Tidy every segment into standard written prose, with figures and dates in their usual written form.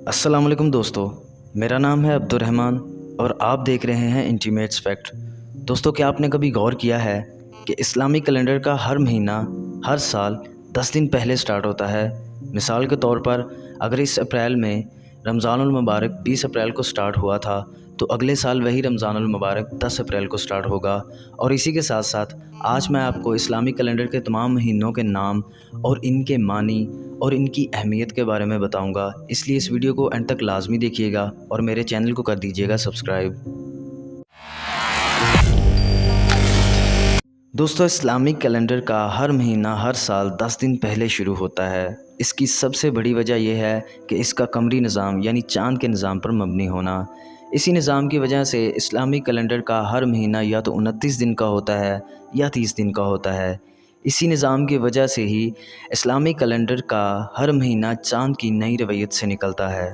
अस्सलाम वालेकुम दोस्तों, मेरा नाम है अब्दुर्रहमान और आप देख रहे हैं इंटीमेट्स फैक्ट। दोस्तों, क्या आपने कभी गौर किया है कि इस्लामी कैलेंडर का हर महीना हर साल 10 दिन पहले स्टार्ट होता है। मिसाल के तौर पर अगर इस अप्रैल में रमज़ानुल मुबारक 20 अप्रैल को स्टार्ट हुआ था तो अगले साल वही रमज़ानुल मुबारक 10 अप्रैल को स्टार्ट होगा। और इसी के साथ साथ आज मैं आपको इस्लामी कैलेंडर के तमाम महीनों के नाम और इनके मानी और इनकी अहमियत के बारे में बताऊंगा, इसलिए इस वीडियो को एंड तक लाजमी देखिएगा और मेरे चैनल को कर दीजिएगा सब्सक्राइब। दोस्तों, इस्लामिक कैलेंडर का हर महीना हर साल 10 दिन पहले शुरू होता है। इसकी सबसे बड़ी वजह यह है कि इसका कमरी निज़ाम यानी चाँद के निज़ाम पर मबनी होना। इसी निज़ाम की वजह से इस्लामिक कैलेंडर का हर महीना या तो 29 दिन का होता है या 30 दिन का होता है। इसी निज़ाम की वजह से ही इस्लामिक कैलेंडर का हर महीना चाँद की नई रवैयत से निकलता है।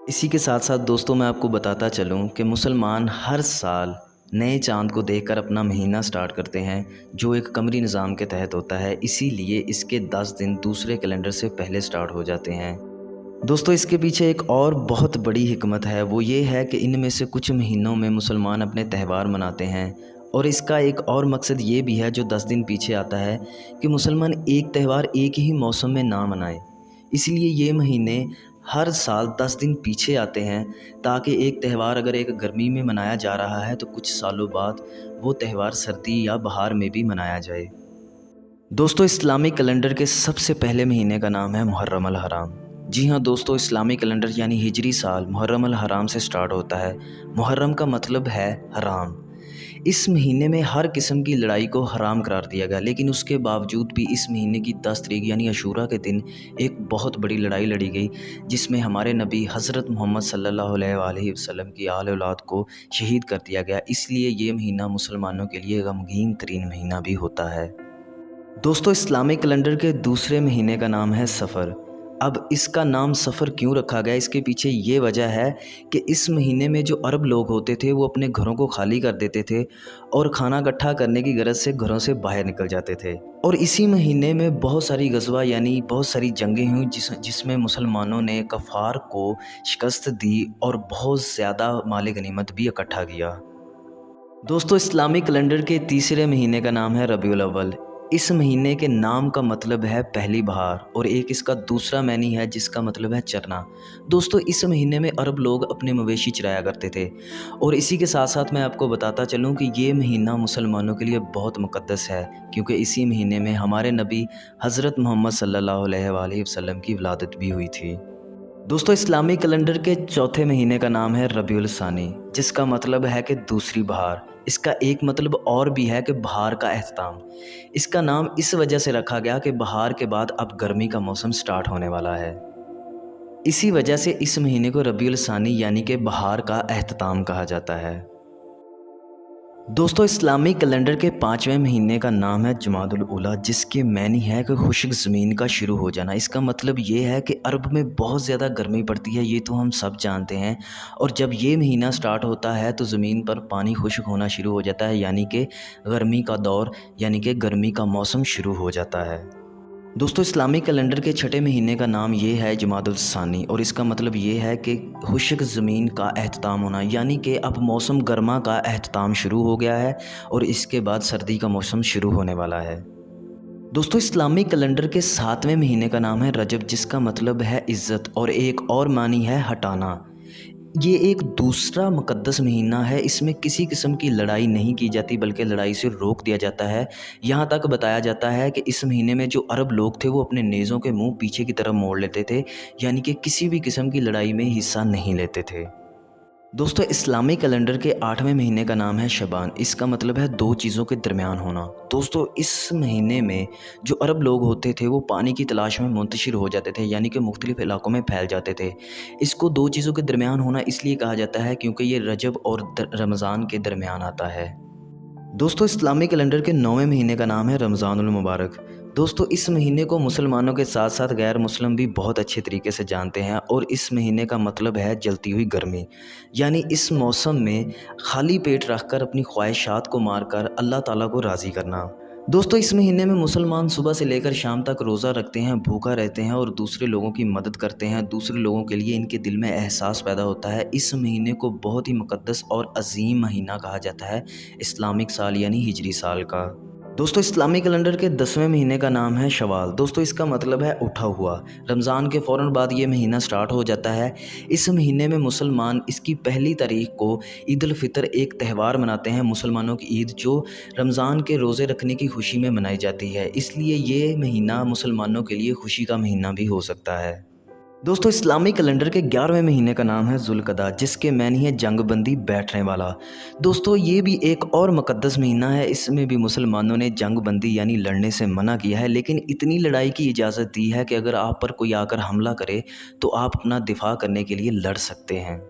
इसी के साथ साथ दोस्तों, मैं आपको बताता चलूँ कि मुसलमान हर साल नए चाँद को देखकर अपना महीना स्टार्ट करते हैं, जो एक कमरी निज़ाम के तहत होता है। इसीलिए इसके 10 दिन दूसरे कैलेंडर से पहले स्टार्ट हो जाते हैं। दोस्तों, इसके पीछे एक और बहुत बड़ी हिकमत है, वो ये है कि इनमें से कुछ महीनों में मुसलमान अपने त्यौहार मनाते हैं। और इसका एक और मकसद ये भी है जो 10 दिन पीछे आता है कि मुसलमान एक त्यौहार एक ही मौसम में ना मनाएं। इसलिए ये महीने हर साल 10 दिन पीछे आते हैं, ताकि एक त्यौहार अगर एक गर्मी में मनाया जा रहा है तो कुछ सालों बाद वो त्यौहार सर्दी या बहार में भी मनाया जाए। दोस्तों, इस्लामिक कैलेंडर के सबसे पहले महीने का नाम है मुहर्रम अल हराम। जी हाँ दोस्तों, इस्लामिक कैलेंडर यानी हिजरी साल मुहर्रम अल हराम से स्टार्ट होता है। मुहर्रम का मतलब है हराम। इस महीने में हर किस्म की लड़ाई को हराम करार दिया गया, लेकिन उसके बावजूद भी इस महीने की 10 तारीख यानी अशूरा के दिन एक बहुत बड़ी लड़ाई लड़ी गई, जिसमें हमारे नबी हज़रत मोहम्मद सल्लल्लाहु अलैहि वसल्लम की आल औलाद को शहीद कर दिया गया। इसलिए ये महीना मुसलमानों के लिए गमगीन तरीन महीना भी होता है। दोस्तों, इस्लामिक कैलेंडर के दूसरे महीने का नाम है सफ़र। अब इसका नाम सफ़र क्यों रखा गया, इसके पीछे ये वजह है कि इस महीने में जो अरब लोग होते थे वो अपने घरों को खाली कर देते थे और खाना इकट्ठा करने की गरज से घरों से बाहर निकल जाते थे। और इसी महीने में बहुत सारी गज़वा यानी बहुत सारी जंगें हुई जिसमें मुसलमानों ने कफ़ार को शिकस्त दी और बहुत ज़्यादा माल गनीमत भी इकट्ठा किया। दोस्तों, इस्लामिक कैलेंडर के तीसरे महीने का नाम है रबीउल अव्वल। इस महीने के नाम का मतलब है पहली बहार और एक इसका दूसरा मैनी है जिसका मतलब है चरना। दोस्तों, इस महीने में अरब लोग अपने मवेशी चराया करते थे। और इसी के साथ साथ मैं आपको बताता चलूँ कि ये महीना मुसलमानों के लिए बहुत मुक़द्दस है, क्योंकि इसी महीने में हमारे नबी हज़रत मोहम्मद सल्लल्लाहु अलैहि वसल्लम की विलादत भी हुई थी। दोस्तों, इस्लामिक कैलेंडर के चौथे महीने का नाम है रबीउल सानी, जिसका मतलब है कि दूसरी बहार। इसका एक मतलब और भी है कि बहार का एहतमाम। इसका नाम इस वजह से रखा गया कि बहार के बाद अब गर्मी का मौसम स्टार्ट होने वाला है। इसी वजह से इस महीने को रबीउल सानी यानी कि बहार का एहतमाम कहा जाता है। दोस्तों, इस्लामिक कैलेंडर के 5वें महीने का नाम है जमादुल उला, जिसके मैनी है कि खुश्क ज़मीन का शुरू हो जाना। इसका मतलब ये है कि अरब में बहुत ज़्यादा गर्मी पड़ती है, ये तो हम सब जानते हैं। और जब ये महीना स्टार्ट होता है तो ज़मीन पर पानी खुश्क होना शुरू हो जाता है, यानी कि गर्मी का दौर यानी कि गर्मी का मौसम शुरू हो जाता है। दोस्तों, इस्लामिक कैलेंडर के छठे महीने का नाम ये है जमादुल सानी और इसका मतलब ये है कि खुश्क ज़मीन का एहतमाम होना, यानी कि अब मौसम गर्मा का एहतमाम शुरू हो गया है और इसके बाद सर्दी का मौसम शुरू होने वाला है। दोस्तों, इस्लामिक कैलेंडर के 7वें महीने का नाम है रजब, जिसका मतलब है इज़्ज़त और एक और मानी है हटाना। ये एक दूसरा मुक़द्दस महीना है। इसमें किसी किस्म की लड़ाई नहीं की जाती, बल्कि लड़ाई से रोक दिया जाता है। यहाँ तक बताया जाता है कि इस महीने में जो अरब लोग थे वो अपने नेज़ों के मुंह पीछे की तरफ मोड़ लेते थे, यानी कि किसी भी किस्म की लड़ाई में हिस्सा नहीं लेते थे। दोस्तों, इस्लामिक कैलेंडर के 8वें महीने का नाम है शबान। इसका मतलब है दो चीज़ों के दरमियान होना। दोस्तों, इस महीने में जो अरब लोग होते थे वो पानी की तलाश में मुंतशिर हो जाते थे, यानी कि मुख्तलिफ़ इलाकों में फैल जाते थे। इसको दो चीज़ों के दरमियान होना इसलिए कहा जाता है क्योंकि ये रजब और रमज़ान के दरमियान आता है। दोस्तों, इस्लामिक कैलेंडर के 9वें महीने का नाम है रमज़ानुल मुबारक। दोस्तों, इस महीने को मुसलमानों के साथ साथ गैर मुस्लिम भी बहुत अच्छे तरीके से जानते हैं और इस महीने का मतलब है जलती हुई गर्मी। यानी इस मौसम में खाली पेट रखकर अपनी ख्वाहिशात को मारकर अल्लाह ताला को राज़ी करना। दोस्तों इस महीने में मुसलमान सुबह से लेकर शाम तक रोज़ा रखते हैं, भूखा रहते हैं और दूसरे लोगों की मदद करते हैं। दूसरे लोगों के लिए इनके दिल में एहसास पैदा होता है। इस महीने को बहुत ही मुक़द्दस और अज़ीम महीना कहा जाता है, इस्लामिक साल यानी हिजरी साल का। दोस्तों इस्लामी कैलेंडर के 10वें महीने का नाम है शवाल। दोस्तों इसका मतलब है उठा हुआ। रमज़ान के फ़ौरन बाद ये महीना स्टार्ट हो जाता है। इस महीने में मुसलमान इसकी पहली तारीख को ईद उल फ़ितर एक त्यौहार मनाते हैं, मुसलमानों की ईद, जो रमज़ान के रोज़े रखने की खुशी में मनाई जाती है। इसलिए ये महीना मुसलमानों के लिए खुशी का महीना भी हो सकता है। दोस्तों इस्लामी कैलेंडर के 11वें महीने का नाम है ज़ुल्क़दा, जिसके मैनी है जंगबंदी, बैठने वाला। दोस्तों ये भी एक और मुक़द्दस महीना है। इसमें भी मुसलमानों ने जंगबंदी यानी लड़ने से मना किया है, लेकिन इतनी लड़ाई की इजाज़त दी है कि अगर आप पर कोई आकर हमला करे तो आप अपना दिफ़ा करने के लिए लड़ सकते हैं।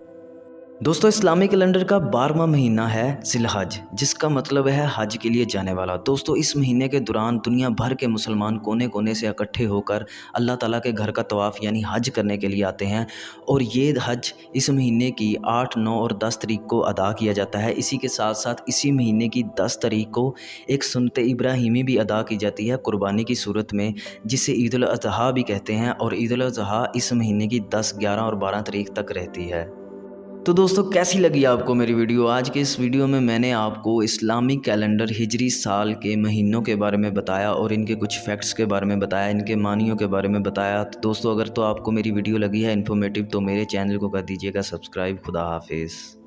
दोस्तों इस्लामी कैलेंडर का 12वां महीना है ज़िलहज, जिसका मतलब है हज के लिए जाने वाला। दोस्तों इस महीने के दौरान दुनिया भर के मुसलमान कोने कोने से इकट्ठे होकर अल्लाह ताला के घर का तवाफ़ यानी हज करने के लिए आते हैं, और ये हज इस महीने की 8, 9 और 10 तारीख को अदा किया जाता है। इसी के साथ साथ इसी महीने की 10 तारीख को एक सुन्नत इब्राहीमी भी अदा की जाती है कुर्बानी की सूरत में, जिसे ईद उल अज़हा भी कहते हैं, और ईद उल अज़हा इस महीने की 10, 11 और 12 तारीख तक रहती है। तो दोस्तों कैसी लगी आपको मेरी वीडियो? आज के इस वीडियो में मैंने आपको इस्लामिक कैलेंडर हिजरी साल के महीनों के बारे में बताया और इनके कुछ फैक्ट्स के बारे में बताया, इनके मानियों के बारे में बताया। तो दोस्तों अगर तो आपको मेरी वीडियो लगी है इन्फॉर्मेटिव तो मेरे चैनल को कर दीजिएगा सब्सक्राइब। खुदा हाफिज़।